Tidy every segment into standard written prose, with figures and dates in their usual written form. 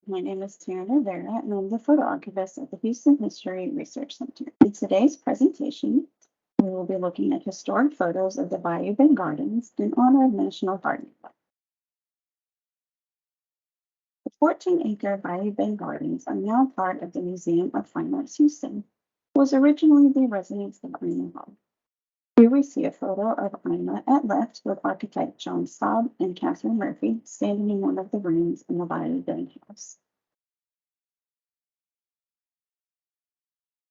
My name is Taryn Rivera, and I'm the photo archivist at the Houston History Research Center. In today's presentation, we will be looking at historic photos of the Bayou Bend Gardens in honor of National Garden Club. The 14-acre Bayou Bend Gardens are now part of the Museum of Fine Arts Houston. It was originally the residence of Ima Hall. Here we see a photo of Ima at left with architect John Staub and Catherine Murphy standing in one of the rooms in the Bayou Bend house.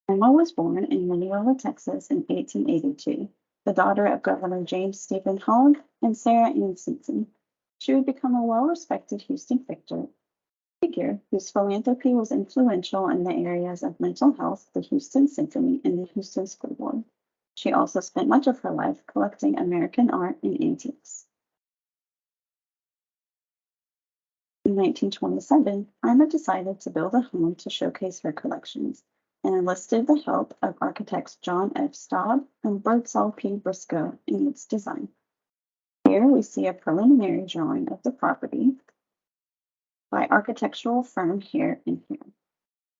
Ima was born in Mineola, Texas in 1882, the daughter of Governor James Stephen Hogg and Sarah Ann Simpson. She would become a well-respected Houston figure whose philanthropy was influential in the areas of mental health, the Houston Symphony, and the Houston School Board. She also spent much of her life collecting American art and antiques. In 1927, Ima decided to build a home to showcase her collections and enlisted the help of architects John F. Staub and Birdsall P. Briscoe in its design. Here we see a preliminary drawing of the property by architectural firm Here and Here.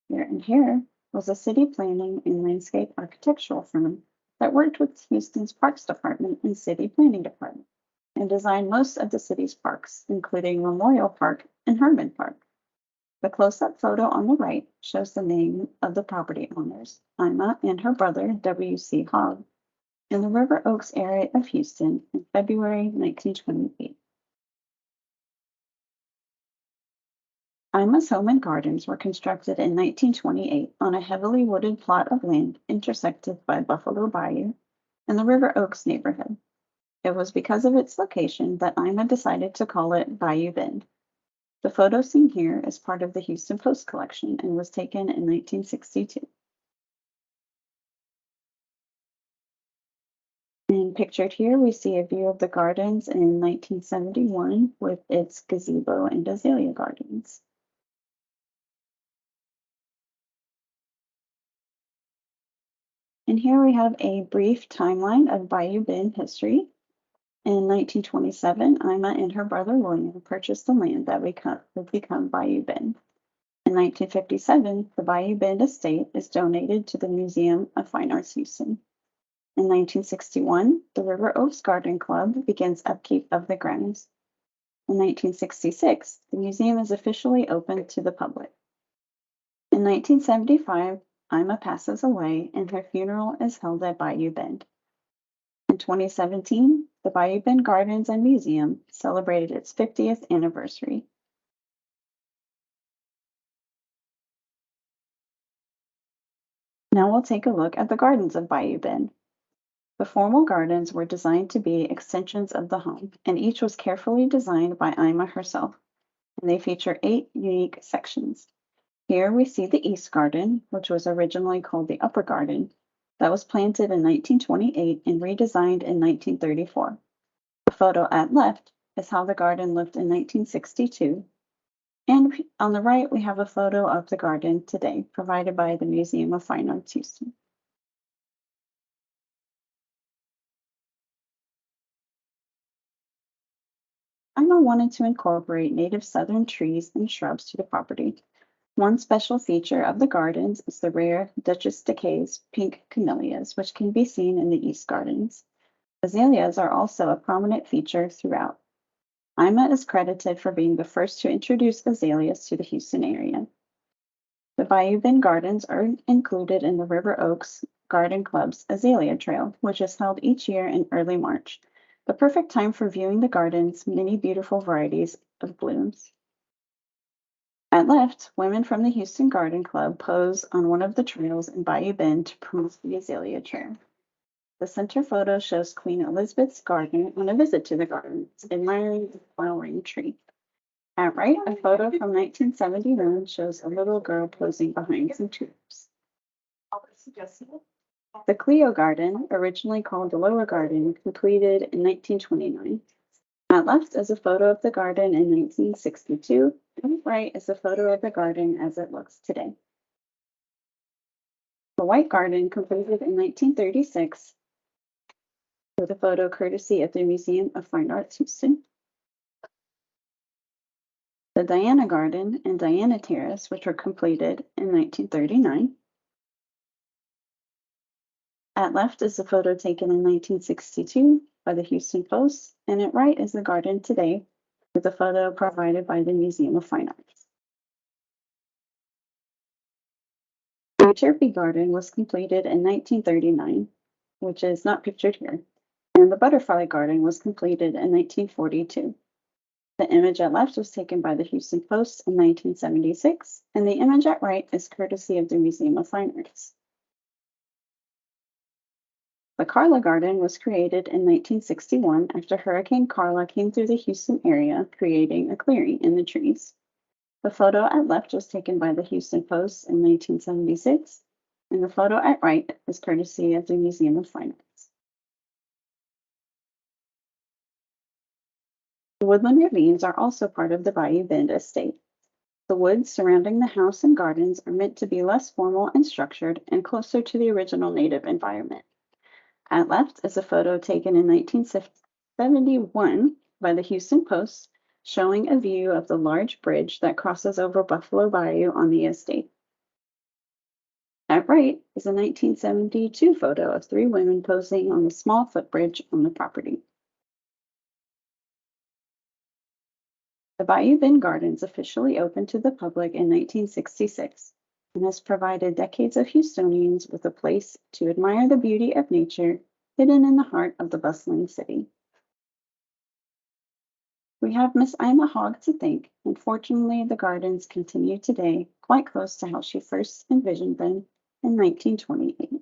Here and Here was a city planning and landscape architectural firm that worked with Houston's Parks Department and City Planning Department and designed most of the city's parks, including Memorial Park and Herman Park. The close-up photo on the right shows the name of the property owners, Ima and her brother, W.C. Hogg, in the River Oaks area of Houston in February 1928. Ima's home and gardens were constructed in 1928 on a heavily wooded plot of land intersected by Buffalo Bayou in the River Oaks neighborhood. It was because of its location that Ima decided to call it Bayou Bend. The photo seen here is part of the Houston Post collection and was taken in 1962. And pictured here, we see a view of the gardens in 1971 with its gazebo and azalea gardens. And here we have a brief timeline of Bayou Bend history. In 1927, Ima and her brother William purchased the land that would become Bayou Bend. In 1957, the Bayou Bend estate is donated to the Museum of Fine Arts Houston. In 1961, the River Oaks Garden Club begins upkeep of the grounds. In 1966, the museum is officially open to the public. In 1975, Ima passes away and her funeral is held at Bayou Bend. In 2017, the Bayou Bend Gardens and Museum celebrated its 50th anniversary. Now we'll take a look at the gardens of Bayou Bend. The formal gardens were designed to be extensions of the home, and each was carefully designed by Ima herself, and they feature 8 unique sections. Here we see the East Garden, which was originally called the Upper Garden, that was planted in 1928 and redesigned in 1934. The photo at left is how the garden looked in 1962, and on the right we have a photo of the garden today, provided by the Museum of Fine Arts Houston. Ima wanted to incorporate native southern trees and shrubs to the property. One special feature of the gardens is the rare Duchess Decay's pink camellias, which can be seen in the East Gardens. Azaleas are also a prominent feature throughout. Ima is credited for being the first to introduce azaleas to the Houston area. The Bayou Bend Gardens are included in the River Oaks Garden Club's Azalea Trail, which is held each year in early March, the perfect time for viewing the garden's many beautiful varieties of blooms. At left, women from the Houston Garden Club pose on one of the trails in Bayou Bend to promote the Azalea Trail. The center photo shows Queen Elizabeth's gardener on a visit to the gardens, admiring the flowering tree. At right, a photo from 1971 shows a little girl posing behind some tulips. The Clio Garden, originally called the Lower Garden, completed in 1929. At left is a photo of the garden in 1962, and right is a photo of the garden as it looks today. The White Garden, completed in 1936, with a photo courtesy of the Museum of Fine Arts Houston. the Diana Garden and Diana Terrace, which were completed in 1939. At left is a photo taken in 1962 by the Houston Post, and at right is the garden today, with a photo provided by the Museum of Fine Arts. The Cherokee Garden was completed in 1939, which is not pictured here, and the Butterfly Garden was completed in 1942. The image at left was taken by the Houston Post in 1976, and the image at right is courtesy of the Museum of Fine Arts. The Carla Garden was created in 1961 after Hurricane Carla came through the Houston area, creating a clearing in the trees. The photo at left was taken by the Houston Post in 1976, and the photo at right is courtesy of the Museum of Fine Arts. The woodland ravines are also part of the Bayou Bend estate. The woods surrounding the house and gardens are meant to be less formal and structured and closer to the original native environment. At left is a photo taken in 1971 by the Houston Post, showing a view of the large bridge that crosses over Buffalo Bayou on the estate. At right is a 1972 photo of 3 women posing on a small footbridge on the property. The Bayou Bend Gardens officially opened to the public in 1966 and has provided decades of Houstonians with a place to admire the beauty of nature hidden in the heart of the bustling city. We have Miss Ima Hogg to thank, and fortunately the gardens continue today quite close to how she first envisioned them in 1928.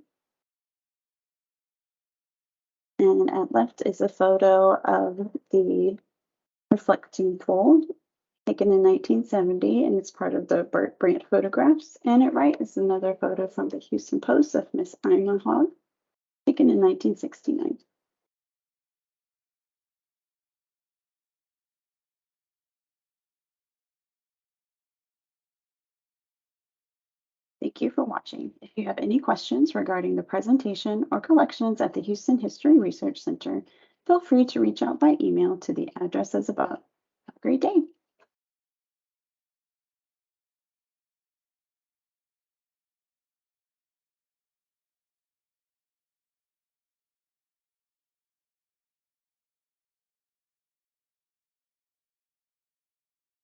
And at left is a photo of the reflecting pool taken in 1970, and it's part of the Burt Brant photographs. And at right is another photo from the Houston Post of Miss Ima Hogg, taken in 1969. Thank you for watching. If you have any questions regarding the presentation or collections at the Houston History Research Center, feel free to reach out by email to the addresses above. Have a great day.